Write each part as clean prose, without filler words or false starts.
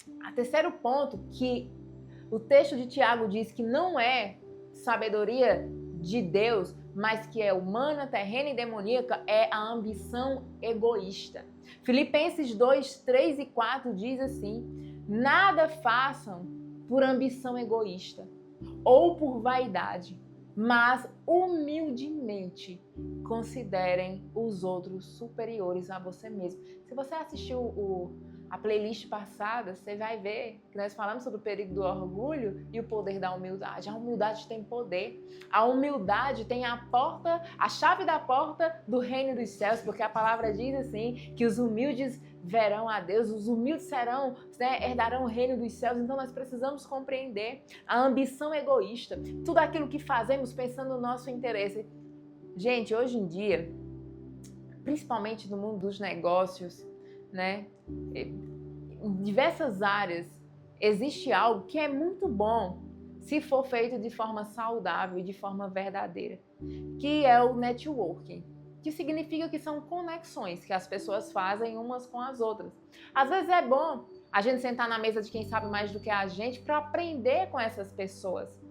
O terceiro ponto que o texto de Tiago diz que não é sabedoria de Deus, mas que é humana, terrena e demoníaca, é a ambição egoísta. Filipenses 2, 3 e 4 diz assim: nada façam por ambição egoísta ou por vaidade, mas humildemente considerem os outros superiores a você mesmo. Se você assistiu a playlist passada, você vai ver que nós falamos sobre o perigo do orgulho e o poder da humildade. A humildade tem poder. A humildade tem a chave da porta do reino dos céus, porque a palavra diz assim, que os humildes verão a Deus, os humildes herdarão o reino dos céus. Então nós precisamos compreender a ambição egoísta, tudo aquilo que fazemos pensando no nosso interesse. Gente, hoje em dia, principalmente no mundo dos negócios, né, em diversas áreas, existe algo que é muito bom se for feito de forma saudável e de forma verdadeira, que é o networking, que significa que são conexões que as pessoas fazem umas com as outras. Às vezes é bom a gente sentar na mesa de quem sabe mais do que a gente para aprender com essas pessoas,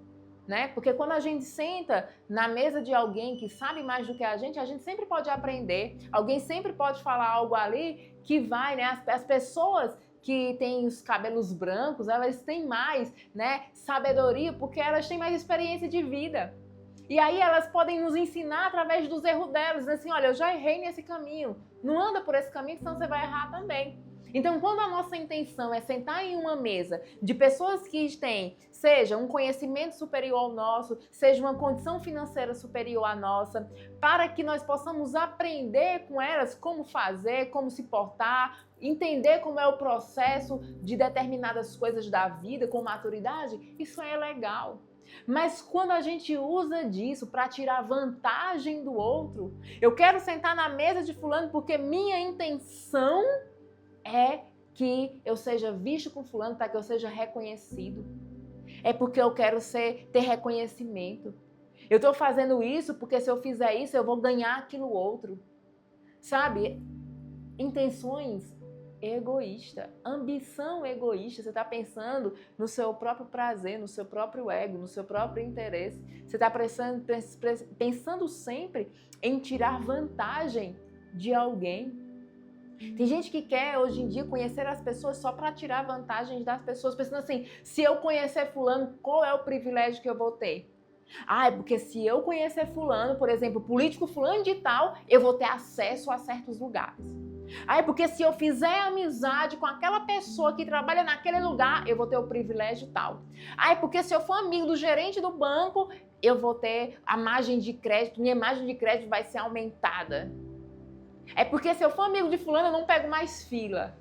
né? Porque quando a gente senta na mesa de alguém que sabe mais do que a gente sempre pode aprender. Alguém sempre pode falar algo ali que vai, né? As pessoas que têm os cabelos brancos, elas têm mais, né, sabedoria, porque elas têm mais experiência de vida. E aí elas podem nos ensinar através dos erros delas, assim, olha, eu já errei nesse caminho, não anda por esse caminho, senão você vai errar também. Então, quando a nossa intenção é sentar em uma mesa de pessoas que têm, seja um conhecimento superior ao nosso, seja uma condição financeira superior à nossa, para que nós possamos aprender com elas como fazer, como se portar, entender como é o processo de determinadas coisas da vida com maturidade, isso é legal. Mas quando a gente usa disso para tirar vantagem do outro, eu quero sentar na mesa de fulano porque minha intenção é que eu seja visto com fulano para que eu seja reconhecido. É porque eu quero ter reconhecimento. Eu estou fazendo isso porque se eu fizer isso eu vou ganhar aquilo outro. Sabe? Intenções egoístas, ambição egoísta. Você está pensando no seu próprio prazer, no seu próprio ego, no seu próprio interesse. Você está pensando sempre em tirar vantagem de alguém. Tem gente que quer, hoje em dia, conhecer as pessoas só para tirar vantagens das pessoas, pensando assim, se eu conhecer fulano, qual é o privilégio que eu vou ter? Ah, é porque se eu conhecer fulano, por exemplo, político fulano de tal, eu vou ter acesso a certos lugares. Ah, é porque se eu fizer amizade com aquela pessoa que trabalha naquele lugar, eu vou ter o privilégio tal. Ah, é porque se eu for amigo do gerente do banco, eu vou ter a margem de crédito, minha margem de crédito vai ser aumentada. É porque se eu for amigo de fulano, eu não pego mais fila.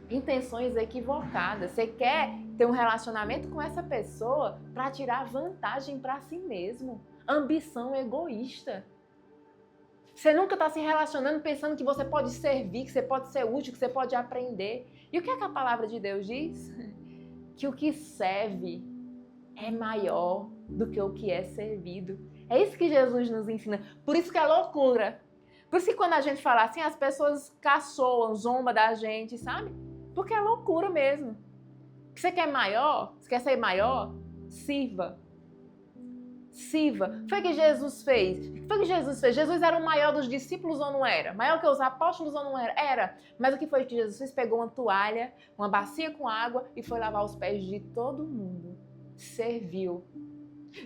Intenções equivocadas. Você quer ter um relacionamento com essa pessoa para tirar vantagem para si mesmo. Ambição egoísta. Você nunca está se relacionando pensando que você pode servir, que você pode ser útil, que você pode aprender. E o que é que a palavra de Deus diz? Que o que serve é maior do que o que é servido. É isso que Jesus nos ensina. Por isso que é loucura. Por isso que quando a gente fala assim, as pessoas caçoam, zombam da gente, sabe? Porque é loucura mesmo. Você quer maior? Você quer ser maior? Sirva. Sirva. Foi o que Jesus fez. Foi o que Jesus fez. Jesus era o maior dos discípulos ou não era? Maior que os apóstolos ou não era? Era. Mas o que foi que Jesus fez? Pegou uma toalha, uma bacia com água e foi lavar os pés de todo mundo. Serviu.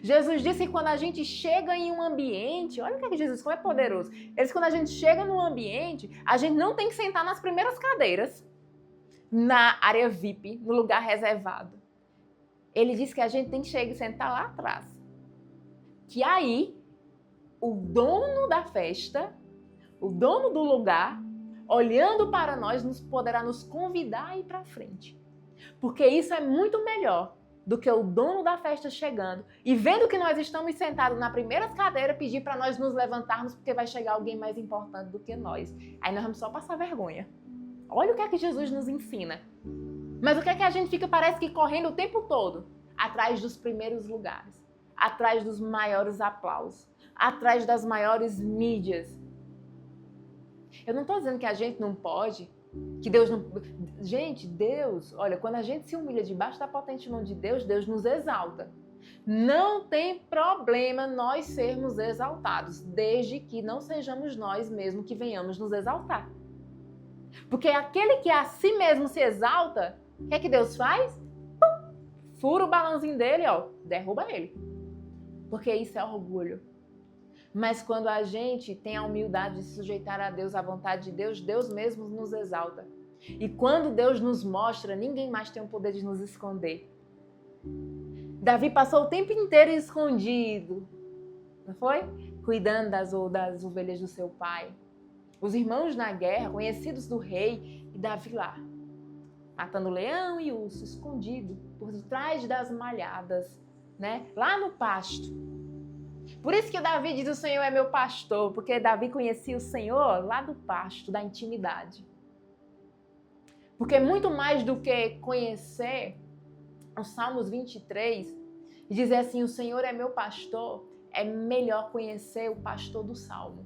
Jesus disse que quando a gente chega em um ambiente, olha o que Jesus, como é poderoso. Ele disse que quando a gente chega num ambiente, a gente não tem que sentar nas primeiras cadeiras, na área VIP, no lugar reservado. Ele disse que a gente tem que chegar e sentar lá atrás. Que aí, o dono da festa, o dono do lugar, olhando para nós, poderá nos convidar a ir para frente. Porque isso é muito melhor do que o dono da festa chegando e vendo que nós estamos sentados na primeira cadeira, pedir para nós nos levantarmos porque vai chegar alguém mais importante do que nós. Aí nós vamos só passar vergonha. Olha o que é que Jesus nos ensina. Mas o que é que a gente fica, parece que correndo o tempo todo? Atrás dos primeiros lugares, atrás dos maiores aplausos, atrás das maiores mídias. Eu não estou dizendo que a gente não pode Que Deus não... Gente, Deus, olha, quando a gente se humilha debaixo da potente mão de Deus, Deus nos exalta. Não tem problema nós sermos exaltados, desde que não sejamos nós mesmos que venhamos nos exaltar. Porque aquele que a si mesmo se exalta, o que é que Deus faz? Fura o balãozinho dele, ó, derruba ele. Porque isso é orgulho. Mas quando a gente tem a humildade de se sujeitar a Deus, à vontade de Deus, Deus mesmo nos exalta. E quando Deus nos mostra, ninguém mais tem o poder de nos esconder. Davi passou o tempo inteiro escondido, não foi? Cuidando das ovelhas do seu pai. Os irmãos na guerra, conhecidos do rei, e Davi lá, matando leão e urso, escondido por trás das malhadas, né? Lá no pasto. Por isso que Davi diz: o Senhor é meu pastor, porque Davi conhecia o Senhor lá do pasto, da intimidade. Porque muito mais do que conhecer os Salmos 23 e dizer assim: o Senhor é meu pastor, é melhor conhecer o pastor do Salmo.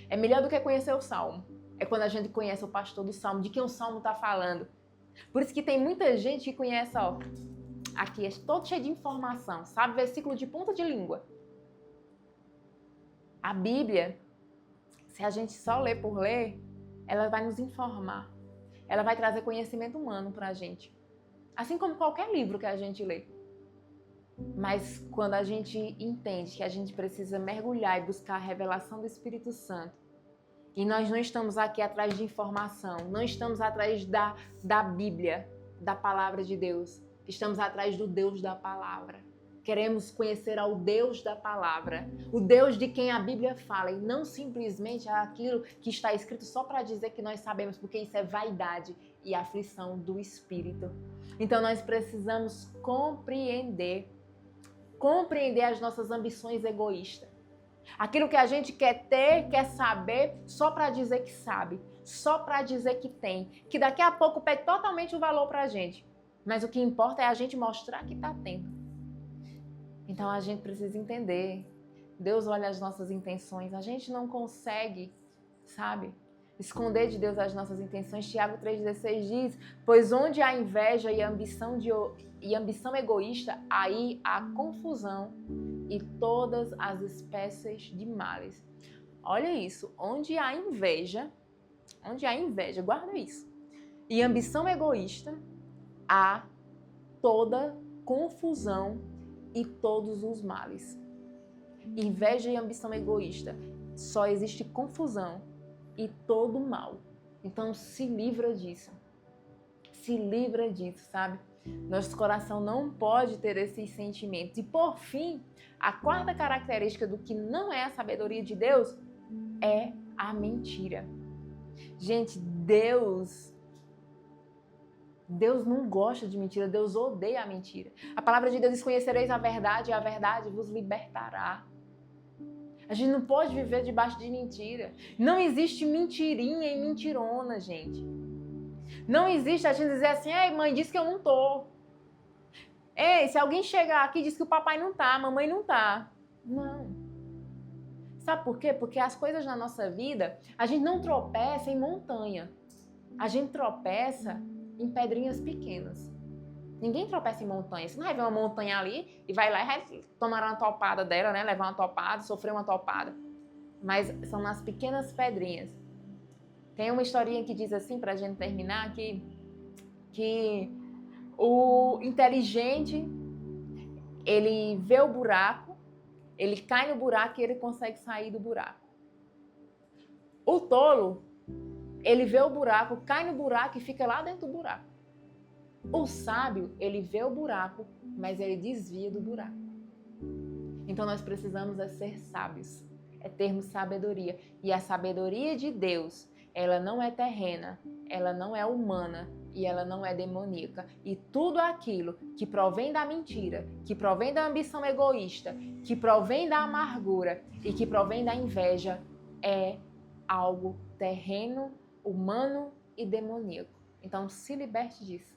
É melhor do que conhecer o Salmo. É quando a gente conhece o pastor do Salmo, de quem o Salmo está falando. Por isso que tem muita gente que conhece, ó, aqui é todo cheio de informação, sabe versículo de ponta de língua. A Bíblia, se a gente só ler por ler, ela vai nos informar. Ela vai trazer conhecimento humano para a gente. Assim como qualquer livro que a gente lê. Mas quando a gente entende que a gente precisa mergulhar e buscar a revelação do Espírito Santo, e nós não estamos aqui atrás de informação, não estamos atrás da Bíblia, da palavra de Deus, estamos atrás do Deus da palavra. Queremos conhecer ao Deus da palavra, o Deus de quem a Bíblia fala, e não simplesmente aquilo que está escrito só para dizer que nós sabemos, porque isso é vaidade e aflição do Espírito. Então nós precisamos compreender as nossas ambições egoístas. Aquilo que a gente quer ter, quer saber, só para dizer que sabe, só para dizer que tem, que daqui a pouco perde totalmente o valor para a gente. Mas o que importa é a gente mostrar que está tendo. Então a gente precisa entender. Deus olha as nossas intenções. A gente não consegue, sabe, esconder de Deus as nossas intenções. Tiago 3,16 diz: pois onde há inveja e ambição egoísta, aí há confusão e todas as espécies de males. Olha isso, onde há inveja, guarda isso, e ambição egoísta, há toda confusão e todos os males. Inveja e ambição egoísta, só existe confusão e todo mal. Então se livra disso, sabe? Nosso coração não pode ter esses sentimentos. E por fim, a quarta característica do que não é a sabedoria de Deus é a mentira. Gente, Deus não gosta de mentira, Deus odeia a mentira. A palavra de Deus diz: conhecereis a verdade e a verdade vos libertará. A gente não pode viver debaixo de mentira. Não existe mentirinha e mentirona, gente. Não existe a gente dizer assim: ei, mãe disse que eu não tô. Ei, se alguém chegar aqui e diz que o papai não tá, a mamãe não tá. Não. Sabe por quê? Porque as coisas na nossa vida, a gente não tropeça em montanha. A gente tropeça em pedrinhas pequenas. Ninguém tropeça em montanha. Você não vai ver uma montanha ali e vai lá e vai tomar uma topada dela, né? Levar uma topada, sofrer uma topada. Mas são nas pequenas pedrinhas. Tem uma historinha que diz assim, pra gente terminar, que o inteligente, ele vê o buraco, ele cai no buraco e ele consegue sair do buraco. O tolo, ele vê o buraco, cai no buraco e fica lá dentro do buraco. O sábio, ele vê o buraco, mas ele desvia do buraco. Então nós precisamos ser sábios, termos sabedoria. E a sabedoria de Deus, ela não é terrena, ela não é humana e ela não é demoníaca. E tudo aquilo que provém da mentira, que provém da ambição egoísta, que provém da amargura e que provém da inveja é algo terreno, humano e demoníaco. Então se liberte disso.